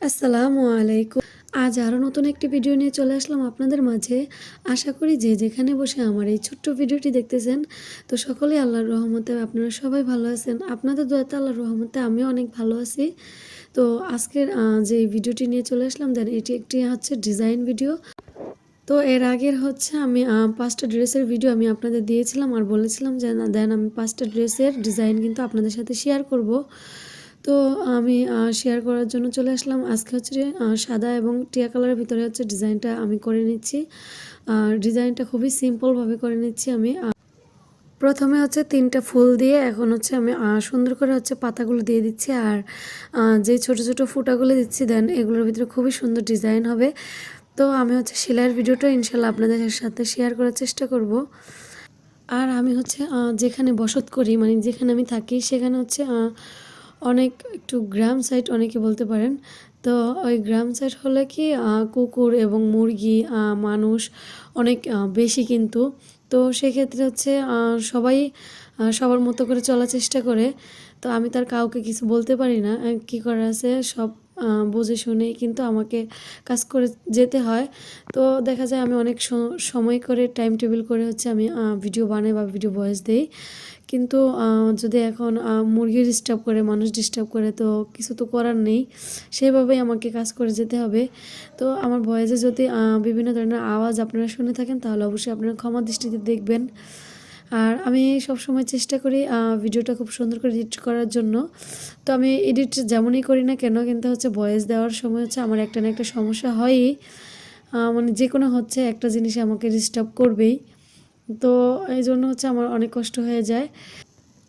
আসসালামু আলাইকুম। আজ আরও নতুন একটি ভিডিও নিয়ে চলে আসলাম আপনাদের মাঝে। আশা করি যে যেখানে বসে আমার এই ছোট্ট ভিডিওটি দেখতেছেন, তো সকলেই আল্লাহর রহমতে আপনারা সবাই ভালো আছেন। আপনাদের দোয়াতে আল্লাহর রহমতে আমিও অনেক ভালো আছি। তো আজকের যে ভিডিওটি নিয়ে চলে আসলাম, দেন এটি একটি হচ্ছে ডিজাইন ভিডিও। তো এর আগের হচ্ছে আমি ৫টা ড্রেসের ভিডিও আমি আপনাদের দিয়েছিলাম আর বলেছিলাম যে না দেন আমি ৫টা ড্রেসের ডিজাইন কিন্তু আপনাদের সাথে শেয়ার করব। তো আমি শেয়ার করার জন্য চলে আসলাম। আজকে হচ্ছে যে সাদা এবং টিয়া কালারের ভিতরে হচ্ছে ডিজাইনটা আমি করে নিচ্ছি। আর ডিজাইনটা খুবই সিম্পলভাবে করে নিচ্ছি আমি। প্রথমে হচ্ছে ৩টা ফুল দিয়ে এখন হচ্ছে আমি সুন্দর করে হচ্ছে পাতাগুলো দিয়ে দিচ্ছি। আর যে ছোট ছোট ফুটাগুলো দিচ্ছি দেন এগুলোর ভিতরে খুবই সুন্দর ডিজাইন হবে। তো আমি হচ্ছে সেলাইয়ের ভিডিওটা ইনশাল্লাহ আপনাদের সাথে শেয়ার করার চেষ্টা করব। আর আমি হচ্ছে যেখানে বসত করি মানে যেখানে আমি থাকি সেখানে হচ্ছে অনেক একটু গ্রাম সাইড অনেকে বলতে পারেন। তো ওই গ্রাম সাইড হলে কি কুকুর এবং মুরগি মানুষ অনেক বেশি কিন্তু। তো সেক্ষেত্রে হচ্ছে সবাই সবার মতো করে চলার চেষ্টা করে। তো আমি তার কাউকে কিছু বলতে পারি না, কী করার আছে সব বুঝে শুনেই কিন্তু আমাকে কাজ করে যেতে হয়। তো দেখা যায় আমি অনেক সময় করে টাইম টেবিল করে হচ্ছে আমি ভিডিও বানাই বা ভিডিও ভয়েস দেই। কিন্তু যদি এখন মুরগি ডিস্টার্ব করে মানুষ ডিস্টার্ব করে তো কিছু তো করার নেই, সেভাবেই আমাকে কাজ করে যেতে হবে। তো আমার ভয়েসে যদি বিভিন্ন ধরনের আওয়াজ আপনারা শুনে থাকেন তাহলে অবশ্যই আপনারা ক্ষমা দৃষ্টিতে দেখবেন। আর আমি সবসময় চেষ্টা করি ভিডিওটা খুব সুন্দর করে এডিট করার জন্য। তো আমি এডিট যেমনই করি না কেন কিন্তু হচ্ছে ভয়েস দেওয়ার সময় হচ্ছে আমার একটা না একটা সমস্যা হয়ই। মানে যে কোনো হচ্ছে একটা জিনিস আমাকে ডিস্টার্ব করবেই। তো এই জন্য হচ্ছে আমার অনেক কষ্ট হয়ে যায়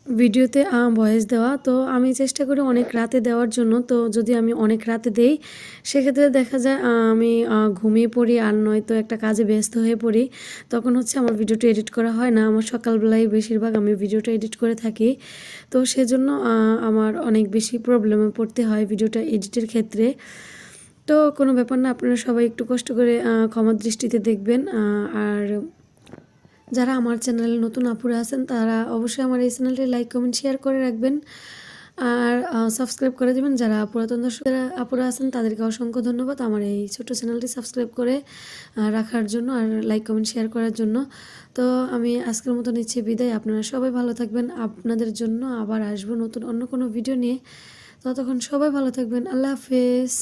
ভিডিওতে ভয়েস দেওয়া। তো আমি চেষ্টা করি অনেক রাতে দেওয়ার জন্য। তো যদি আমি অনেক রাতে দেই সেক্ষেত্রে দেখা যায় আমি ঘুমিয়ে পড়ি আর নয়তো একটা কাজে ব্যস্ত হয়ে পড়ি। তখন হচ্ছে আমার ভিডিওটা এডিট করা হয় না। আমার সকালবেলায় বেশিরভাগ আমি ভিডিওটা এডিট করে থাকি। তো সেজন্য আমার অনেক বেশি প্রবলেমে পড়তে হয় ভিডিওটা এডিটের ক্ষেত্রে। তো কোনো ব্যাপার না, আপনারা সবাই একটু কষ্ট করে ক্ষমার দৃষ্টিতে দেখবেন। আর যারা আমার চ্যানেলে নতুন আপুরা আছেন তারা অবশ্যই আমার এই চ্যানেলটি লাইক কমেন্ট শেয়ার করে রাখবেন আর সাবস্ক্রাইব করে দেবেন। যারা পুরাতন দর্শক আপুরা আছেন তাদেরকে অসংখ্য ধন্যবাদ আমার এই ছোট চ্যানেলটি সাবস্ক্রাইব করে রাখার জন্য আর লাইক কমেন্ট শেয়ার করার জন্য। তো আমি আজকের মতো নিচ্ছি বিদায়। আপনারা সবাই ভালো থাকবেন। আপনাদের জন্য আবার আসবো নতুন অন্য কোনো ভিডিও নিয়ে। ততক্ষণ সবাই ভালো থাকবেন। আল্লাহ হাফেজ।